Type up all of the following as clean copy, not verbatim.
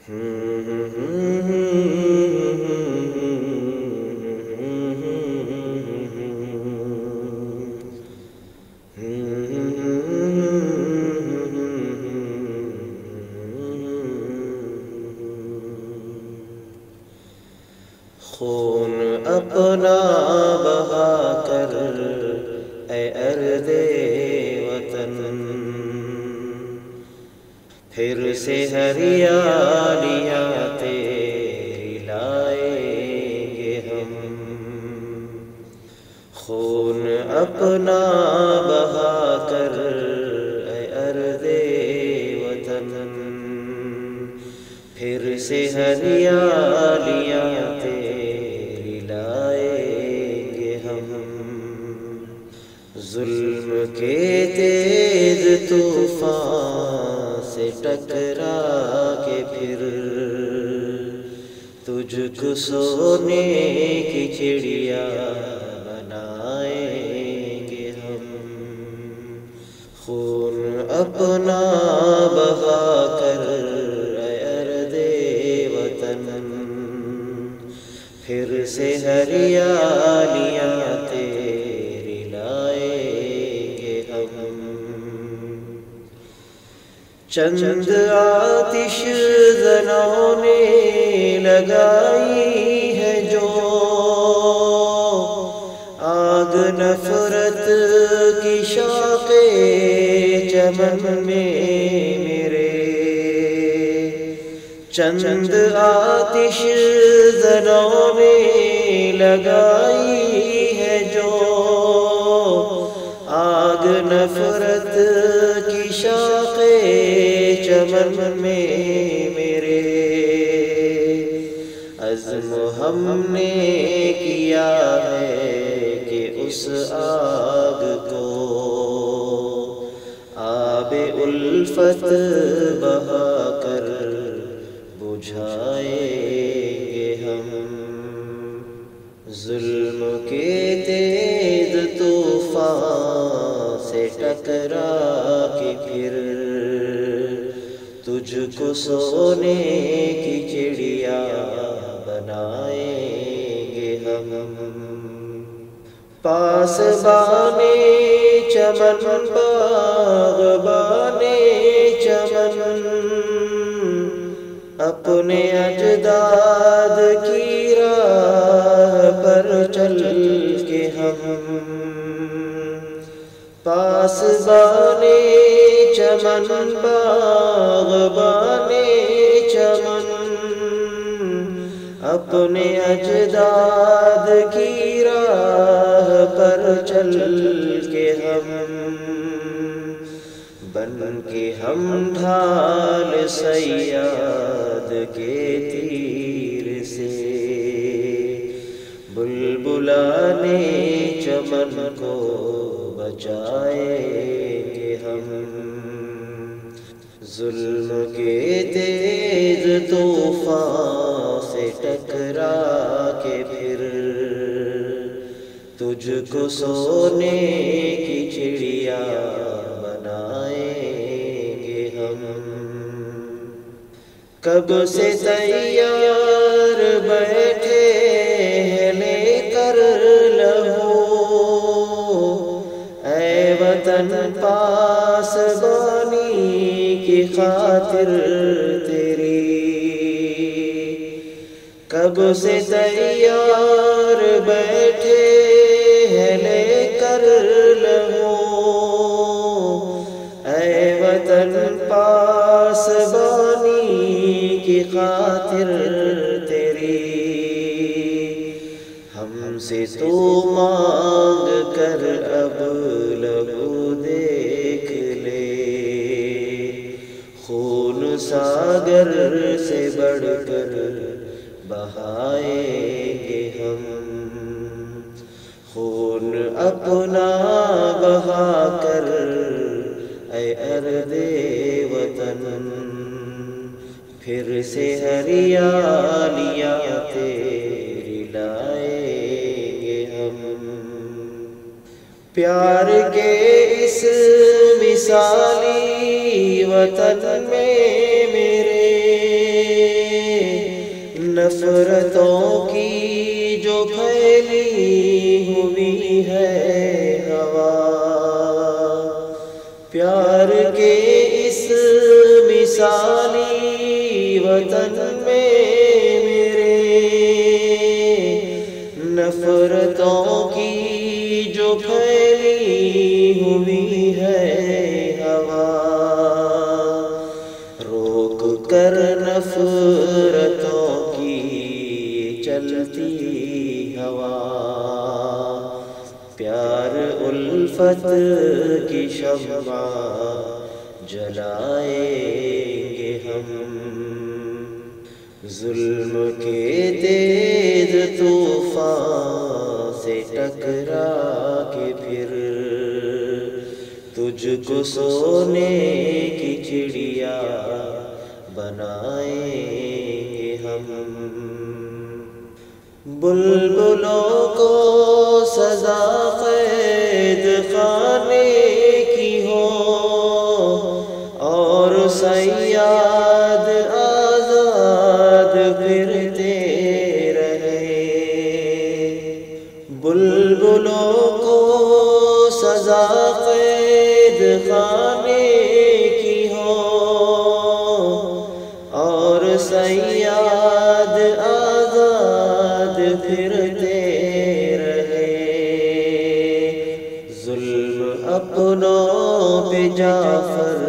خون اپنا بہا کر اے ارض وطن، پھر سے ہریالیاں تیری لائیں گے ہم۔ خون اپنا بہا کر اے ارض وطن، پھر سے ہریالیاں تیری لائیں گے ہم۔ ظلم کے تیز طوفان سے ٹکرا کے پھر تجھ کو سونے کی چڑیا بنائیں گے ہم۔ خون اپنا بہا کر اے ارض وطن، پھر سے ہریالیاں تیری لائیں گے ہم۔ چند آتش زنوں نے لگائی ہے جو آگ نفرت کی شاخ چمن میں میرے، چند آتش زنوں نے لگائی ہے جو آگ نفرت کی شاخ چمن میں میرے۔ عزم ہم نے کیا ہے کہ اس آگ کو آب الفت بہا کر بجھائیں گے ہم۔ ظلم کے تیز طوفان سے ٹکرا کے پھر تجھ کو سونے کی چڑیا بنائیں گے ہم۔ پاسبانے چمن باغبانے چمن، اپنے اجداد کی راہ پر چل کے ہم۔ پاسبانے چمن باغبانے چمن، اپنے اجداد کی راہ پر چل کے ہم۔ بن کے ہم ڈھال صیاد کے تیر سے، بلبلانے چمن کو بچائیں گے ہم۔ ظلم کے تیز طوفان سے ٹکرا کے پھر تجھ کو سونے کی چڑیا بنائیں گے ہم۔ کب سے تیار بیٹھے ہیں لے کر لہو، اے وطن پاسبانی کی خاطر تیری۔ کب سے تیار بیٹھے ہیں لے کر لہو، اے وطن پاسبانی کی خاطر تیری۔ ہم سے تو مانگ کر اب لہو دیکھ لے، خون ساگر سے بڑھ کر بہائیں گے ہم۔ خون اپنا بہا کر اے ارض وطن، پھر سے ہریالیاں تیری لائیں گے ہم۔ پیار کے اس مثالی وطن میں میرے، وصالی وطن میں میرے، نفرتوں کی جو پھیلی ہوئی ہے ہوا، روک کر نفرتوں کی چلتی ہوا، پیار الفت کی شمع جلائیں گے ہم، ظلم کے تیز طوفان سے ٹکرا کے پھر تجھ کو سونے کی چڑیا بنائیں گے ہم، بلبلوں کو سزا قید خانے کی ہو اور صیاد آزاد پھرتے رہے، بلبلوں کو سزا قید خانے کی ہو اور صیاد آزاد پھرتے رہے، ظلم اپنوں پہ جعفر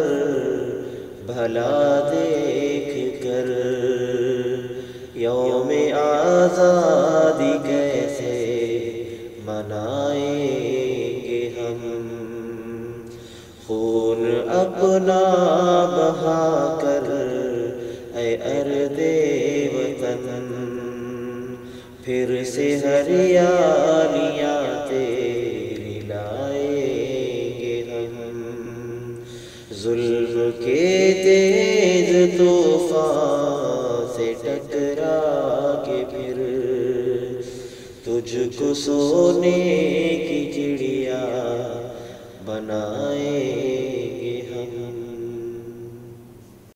بھلا دیکھ کر، یوم آزادی کیسے منائیں گے ہم، خون اپنا بہا کر اے ارض وطن، پھر سے ہریالیاں تیری لائیں گے ہم، ظلم کے تیز طوفان سے ٹکرا کے پھر تجھ کو سونے کی چڑیا بنائیں